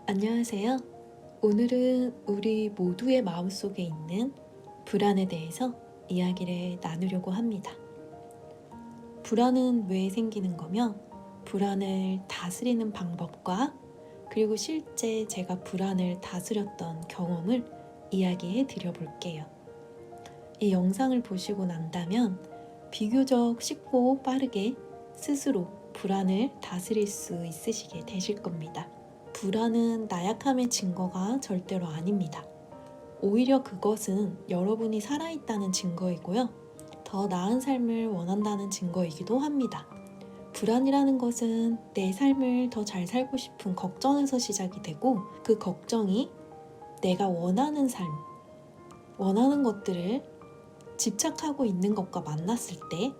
안녕하세요. 오늘은 우리 모두의 마음속에 있는 불안에 대해서 이야기를 나누려고 합니다. 불안은 왜 생기는 거며, 불안을 다스리는 방법과 그리고 실제 제가 불안을 다스렸던 경험을 이야기해 드려 볼게요. 이 영상을 보시고 난다면 비교적 쉽고 빠르게 스스로 불안을 다스릴 수 있으시게 되실 겁니다. 불안은 나약함의 증거가 절대로 아닙니다. 오히려 그것은 여러분이 살아있다는 증거이고요. 더 나은 삶을 원한다는 증거이기도 합니다. 불안이라는 것은 내 삶을 더 잘 살고 싶은 걱정에서 시작이 되고, 그 걱정이 내가 원하는 삶, 원하는 것들을 집착하고 있는 것과 만났을 때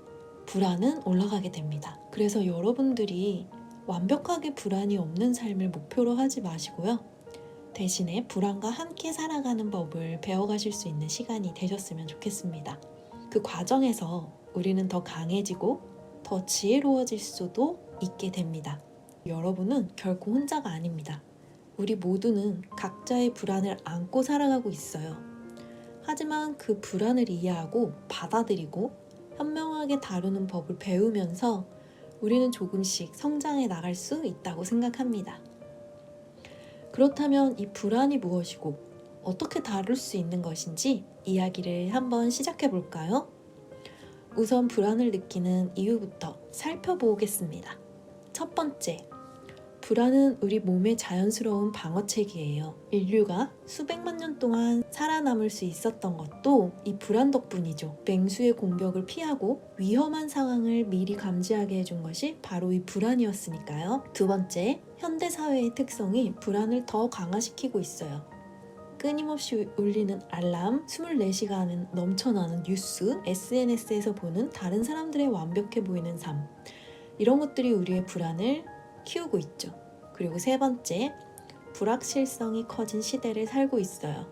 불안은 올라가게 됩니다. 그래서 여러분들이 완벽하게 불안이 없는 삶을 목표로 하지 마시고요. 대신에 불안과 함께 살아가는 법을 배워가실 수 있는 시간이 되셨으면 좋겠습니다. 그 과정에서 우리는 더 강해지고 더 지혜로워질 수도 있게 됩니다. 여러분은 결코 혼자가 아닙니다. 우리 모두는 각자의 불안을 안고 살아가고 있어요. 하지만 그 불안을 이해하고 받아들이고 현명하게 다루는 법을 배우면서 우리는 조금씩 성장해 나갈 수 있다고 생각합니다. 그렇다면 이 불안이 무엇이고 어떻게 다룰 수 있는 것인지 이야기를 한번 시작해 볼까요? 우선 불안을 느끼는 이유부터 살펴보겠습니다. 첫 번째, 불안은 우리 몸의 자연스러운 방어책이에요. 인류가 수백만 년 동안 살아남을 수 있었던 것도 이 불안 덕분이죠. 맹수의 공격을 피하고 위험한 상황을 미리 감지하게 해준 것이 바로 이 불안이었으니까요. 두 번째, 현대사회의 특성이 불안을 더 강화시키고 있어요. 끊임없이 울리는 알람, 24시간 넘쳐나는 뉴스, SNS에서 보는 다른 사람들의 완벽해 보이는 삶, 이런 것들이 우리의 불안을 키우고 있죠. 그리고 세 번째, 불확실성이 커진 시대를 살고 있어요.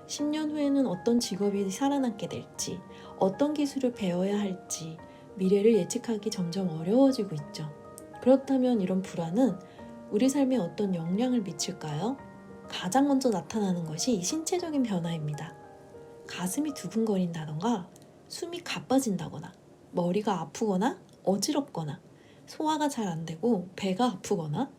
10년 후에는 어떤 직업이 살아남게 될지, 어떤 기술을 배워야 할지, 미래를 예측하기 점점 어려워지고 있죠. 그렇다면 이런 불안은 우리 삶에 어떤 영향을 미칠까요? 가장 먼저 나타나는 것이 신체적인 변화입니다. 가슴이 두근거린다던가, 숨이 가빠진다거나, 머리가 아프거나 어지럽거나, 소화가 잘 안 되고 배가 아프거나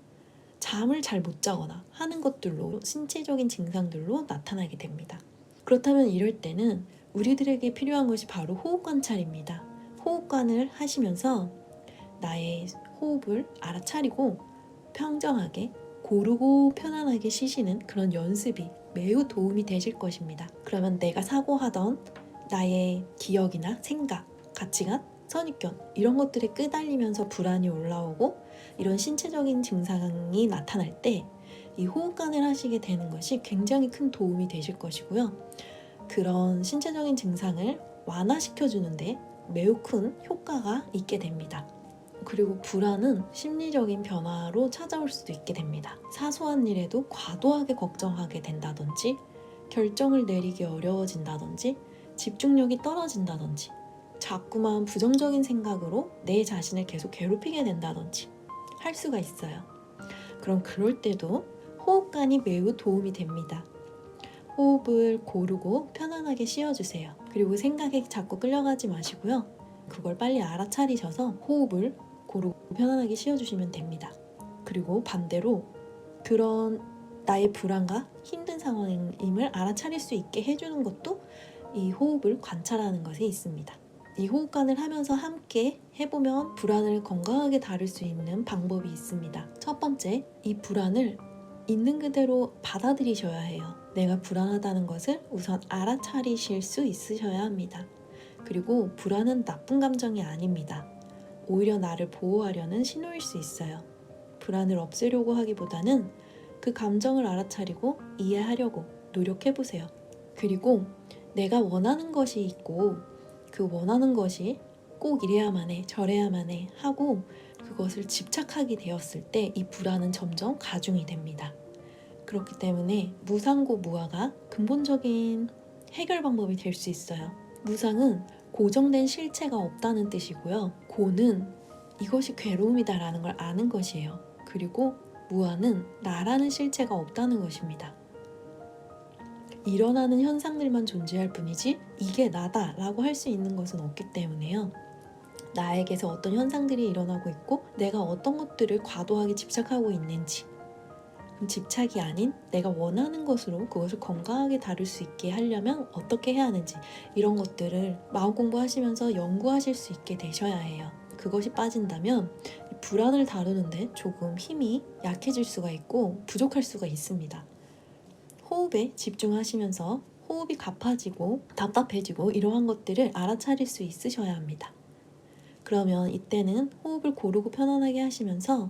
잠을 잘 못 자거나 하는 것들로 신체적인 증상들로 나타나게 됩니다. 그렇다면 이럴 때는 우리들에게 필요한 것이 바로 호흡 관찰입니다. 호흡관을 하시면서 나의 호흡을 알아차리고 평정하게 고르고 편안하게 쉬시는 그런 연습이 매우 도움이 되실 것입니다. 그러면 내가 사고하던 나의 기억이나 생각, 가치관, 선입견 이런 것들이 끄달리면서 불안이 올라오고 이런 신체적인 증상이 나타날 때 이 호흡관을 하시게 되는 것이 굉장히 큰 도움이 되실 것이고요. 그런 신체적인 증상을 완화시켜주는데 매우 큰 효과가 있게 됩니다. 그리고 불안은 심리적인 변화로 찾아올 수도 있게 됩니다. 사소한 일에도 과도하게 걱정하게 된다든지, 결정을 내리기 어려워진다든지, 집중력이 떨어진다든지, 자꾸만 부정적인 생각으로 내 자신을 계속 괴롭히게 된다든지 할 수가 있어요. 그럼 그럴 때도 호흡관이 매우 도움이 됩니다. 호흡을 고르고 편안하게 쉬어주세요. 그리고 생각에 자꾸 끌려가지 마시고요. 그걸 빨리 알아차리셔서 호흡을 고르고 편안하게 쉬어주시면 됩니다. 그리고 반대로 그런 나의 불안과 힘든 상황임을 알아차릴 수 있게 해주는 것도 이 호흡을 관찰하는 것에 있습니다. 이 호흡관을 하면서 함께 해보면 불안을 건강하게 다룰 수 있는 방법이 있습니다. 첫 번째, 이 불안을 있는 그대로 받아들이셔야 해요. 내가 불안하다는 것을 우선 알아차리실 수 있으셔야 합니다. 그리고 불안은 나쁜 감정이 아닙니다. 오히려 나를 보호하려는 신호일 수 있어요. 불안을 없애려고 하기보다는 그 감정을 알아차리고 이해하려고 노력해보세요. 그리고 내가 원하는 것이 있고 그 원하는 것이 꼭 이래야만 해, 저래야만 해 하고 그것을 집착하게 되었을 때 이 불안은 점점 가중이 됩니다. 그렇기 때문에 무상고무화가 근본적인 해결 방법이 될 수 있어요. 무상은 고정된 실체가 없다는 뜻이고요. 고는 이것이 괴로움이다라는 걸 아는 것이에요. 그리고 무아는 나라는 실체가 없다는 것입니다. 일어나는 현상들만 존재할 뿐이지 이게 나다라고 할 수 있는 것은 없기 때문에요. 나에게서 어떤 현상들이 일어나고 있고 내가 어떤 것들을 과도하게 집착하고 있는지, 집착이 아닌 내가 원하는 것으로 그것을 건강하게 다룰 수 있게 하려면 어떻게 해야 하는지, 이런 것들을 마음 공부하시면서 연구하실 수 있게 되셔야 해요. 그것이 빠진다면 불안을 다루는데 조금 힘이 약해질 수가 있고 부족할 수가 있습니다. 호흡에 집중하시면서 호흡이 가파지고 답답해지고 이러한 것들을 알아차릴 수 있으셔야 합니다. 그러면 이때는 호흡을 고르고 편안하게 하시면서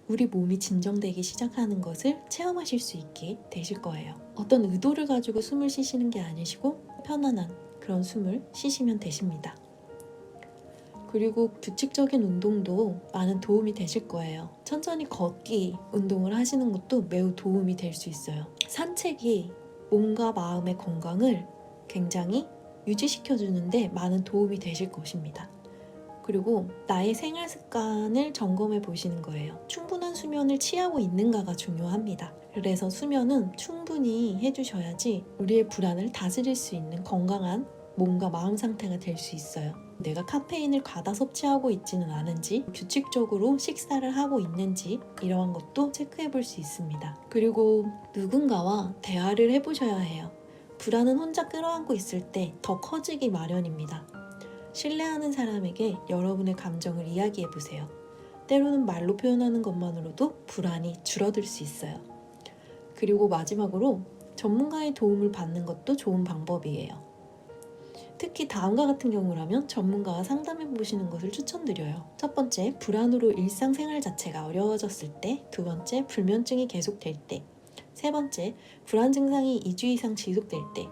우리 몸이 진정되기 시작하는 것을 체험하실 수 있게 되실 거예요. 어떤 의도를 가지고 숨을 쉬시는 게 아니시고 편안한 그런 숨을 쉬시면 되십니다. 그리고 규칙적인 운동도 많은 도움이 되실 거예요. 천천히 걷기 운동을 하시는 것도 매우 도움이 될 수 있어요. 산책이 몸과 마음의 건강을 굉장히 유지시켜주는데 많은 도움이 되실 것입니다. 그리고 나의 생활 습관을 점검해 보시는 거예요. 충분한 수면을 취하고 있는가가 중요합니다. 그래서 수면은 충분히 해주셔야지 우리의 불안을 다스릴 수 있는 건강한 몸과 마음 상태가 될 수 있어요. 내가 카페인을 과다 섭취하고 있지는 않은지, 규칙적으로 식사를 하고 있는지, 이러한 것도 체크해 볼 수 있습니다. 그리고 누군가와 대화를 해보셔야 해요. 불안은 혼자 끌어안고 있을 때 더 커지기 마련입니다. 신뢰하는 사람에게 여러분의 감정을 이야기해 보세요. 때로는 말로 표현하는 것만으로도 불안이 줄어들 수 있어요. 그리고 마지막으로 전문가의 도움을 받는 것도 좋은 방법이에요. 특히 다음과 같은 경우라면 전문가와 상담해 보시는 것을 추천드려요. 첫 번째, 불안으로 일상생활 자체가 어려워졌을 때. 두 번째, 불면증이 계속될 때. 세 번째, 불안 증상이 2주 이상 지속될 때.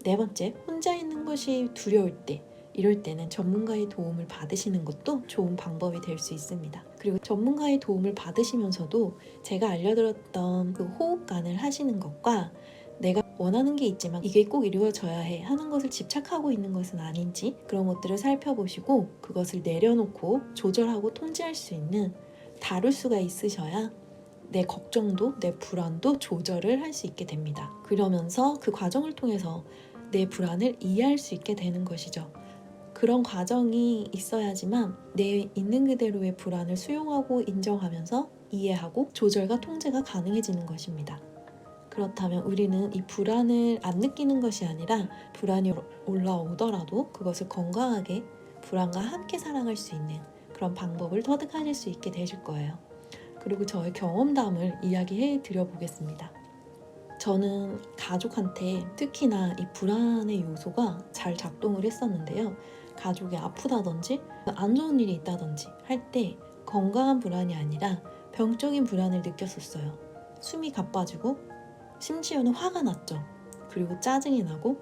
네 번째, 혼자 있는 것이 두려울 때. 이럴 때는 전문가의 도움을 받으시는 것도 좋은 방법이 될 수 있습니다. 그리고 전문가의 도움을 받으시면서도 제가 알려드렸던 그 호흡관을 하시는 것과 내가 원하는 게 있지만 이게 꼭 이루어져야 해 하는 것을 집착하고 있는 것은 아닌지, 그런 것들을 살펴보시고 그것을 내려놓고 조절하고 통제할 수 있는, 다룰 수가 있으셔야 내 걱정도 내 불안도 조절을 할 수 있게 됩니다. 그러면서 그 과정을 통해서 내 불안을 이해할 수 있게 되는 것이죠. 그런 과정이 있어야지만 내 있는 그대로의 불안을 수용하고 인정하면서 이해하고 조절과 통제가 가능해지는 것입니다. 그렇다면 우리는 이 불안을 안 느끼는 것이 아니라 불안이 올라오더라도 그것을 건강하게 불안과 함께 살아갈 수 있는 그런 방법을 터득하실 수 있게 되실 거예요. 그리고 저의 경험담을 이야기해 드려 보겠습니다. 저는 가족한테 특히나 이 불안의 요소가 잘 작동을 했었는데요. 가족이 아프다든지 안 좋은 일이 있다든지 할 때 건강한 불안이 아니라 병적인 불안을 느꼈었어요. 숨이 가빠지고 심지어는 화가 났죠. 그리고 짜증이 나고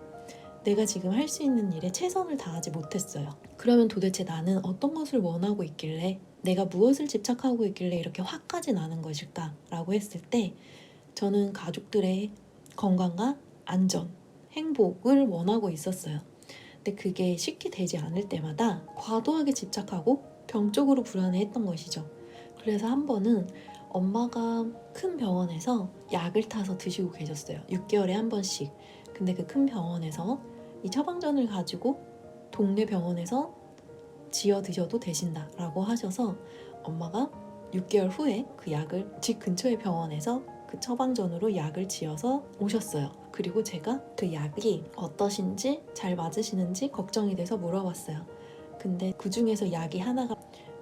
내가 지금 할 수 있는 일에 최선을 다하지 못했어요. 그러면 도대체 나는 어떤 것을 원하고 있길래, 내가 무엇을 집착하고 있길래 이렇게 화까지 나는 것일까? 라고 했을 때 저는 가족들의 건강과 안전, 행복을 원하고 있었어요. 근데 그게 쉽게 되지 않을 때마다 과도하게 집착하고 병적으로 불안해했던 것이죠. 그래서 한 번은 엄마가 큰 병원에서 약을 타서 드시고 계셨어요. 6개월에 한 번씩. 근데 그 큰 병원에서 이 처방전을 가지고 동네 병원에서 지어 드셔도 되신다 라고 하셔서 엄마가 6개월 후에 그 약을 집 근처의 병원에서 그 처방전으로 약을 지어서 오셨어요. 그리고 제가 그 약이 어떠신지 잘 맞으시는지 걱정이 돼서 물어봤어요. 근데 그 중에서 약이 하나가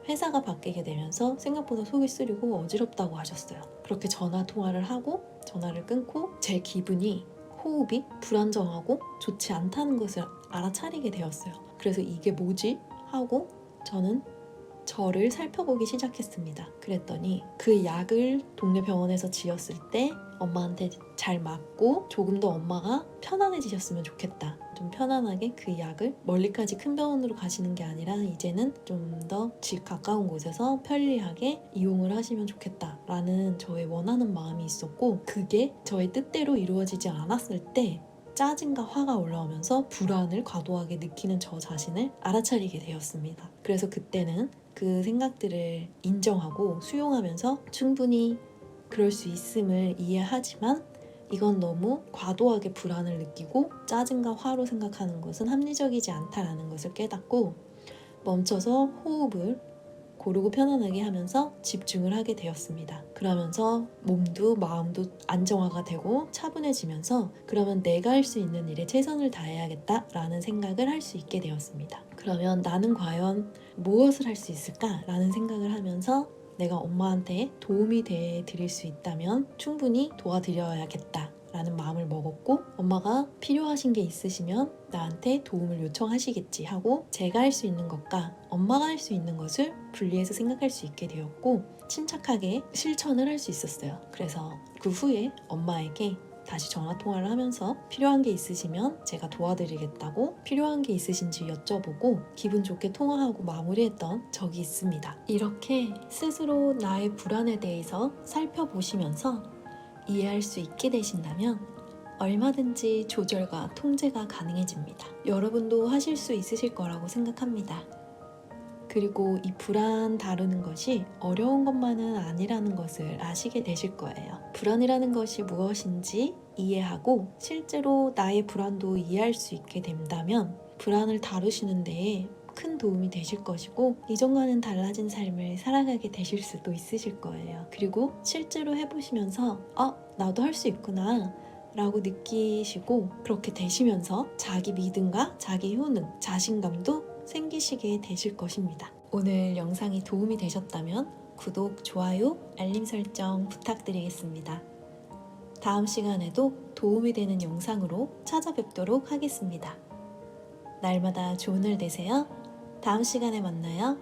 회사가 바뀌게 되면서 생각보다 속이 쓰리고 어지럽다고 하셨어요. 그렇게 전화 통화를 하고 전화를 끊고 제 기분이, 호흡이 불안정하고 좋지 않다는 것을 알아차리게 되었어요. 그래서 이게 뭐지? 하고 저는 저를 살펴보기 시작했습니다. 그랬더니 그 약을 동네 병원에서 지었을 때 엄마한테 잘 맞고 조금 더 엄마가 편안해지셨으면 좋겠다. 좀 편안하게 그 약을 멀리까지 큰 병원으로 가시는 게 아니라 이제는 좀 더 집 가까운 곳에서 편리하게 이용을 하시면 좋겠다라는 저의 원하는 마음이 있었고, 그게 저의 뜻대로 이루어지지 않았을 때 짜증과 화가 올라오면서 불안을 과도하게 느끼는 저 자신을 알아차리게 되었습니다. 그래서 그때는 그 생각들을 인정하고 수용하면서 충분히 그럴 수 있음을 이해하지만 이건 너무 과도하게 불안을 느끼고 짜증과 화로 생각하는 것은 합리적이지 않다라는 것을 깨닫고 멈춰서 호흡을 고르고 편안하게 하면서 집중을 하게 되었습니다. 그러면서 몸도 마음도 안정화가 되고 차분해지면서 그러면 내가 할 수 있는 일에 최선을 다해야겠다라는 생각을 할 수 있게 되었습니다. 그러면 나는 과연 무엇을 할 수 있을까라는 생각을 하면서 내가 엄마한테 도움이 돼 드릴 수 있다면 충분히 도와드려야겠다 라는 마음을 먹었고, 엄마가 필요하신 게 있으시면 나한테 도움을 요청하시겠지 하고 제가 할 수 있는 것과 엄마가 할 수 있는 것을 분리해서 생각할 수 있게 되었고 침착하게 실천을 할 수 있었어요. 그래서 그 후에 엄마에게 다시 전화통화를 하면서 필요한 게 있으시면 제가 도와드리겠다고 필요한 게 있으신지 여쭤보고 기분 좋게 통화하고 마무리했던 적이 있습니다. 이렇게 스스로 나의 불안에 대해서 살펴보시면서 이해할 수 있게 되신다면 얼마든지 조절과 통제가 가능해집니다. 여러분도 하실 수 있으실 거라고 생각합니다. 그리고 이 불안 다루는 것이 어려운 것만은 아니라는 것을 아시게 되실 거예요. 불안이라는 것이 무엇인지 이해하고 실제로 나의 불안도 이해할 수 있게 된다면 불안을 다루시는 데에 큰 도움이 되실 것이고 이전과는 달라진 삶을 살아가게 되실 수도 있으실 거예요. 그리고 실제로 해보시면서 나도 할 수 있구나 라고 느끼시고 그렇게 되시면서 자기 믿음과 자기 효능, 자신감도 생기시게 되실 것입니다. 오늘 영상이 도움이 되셨다면 구독, 좋아요, 알림 설정 부탁드리겠습니다. 다음 시간에도 도움이 되는 영상으로 찾아뵙도록 하겠습니다. 날마다 좋은 날 되세요. 다음 시간에 만나요.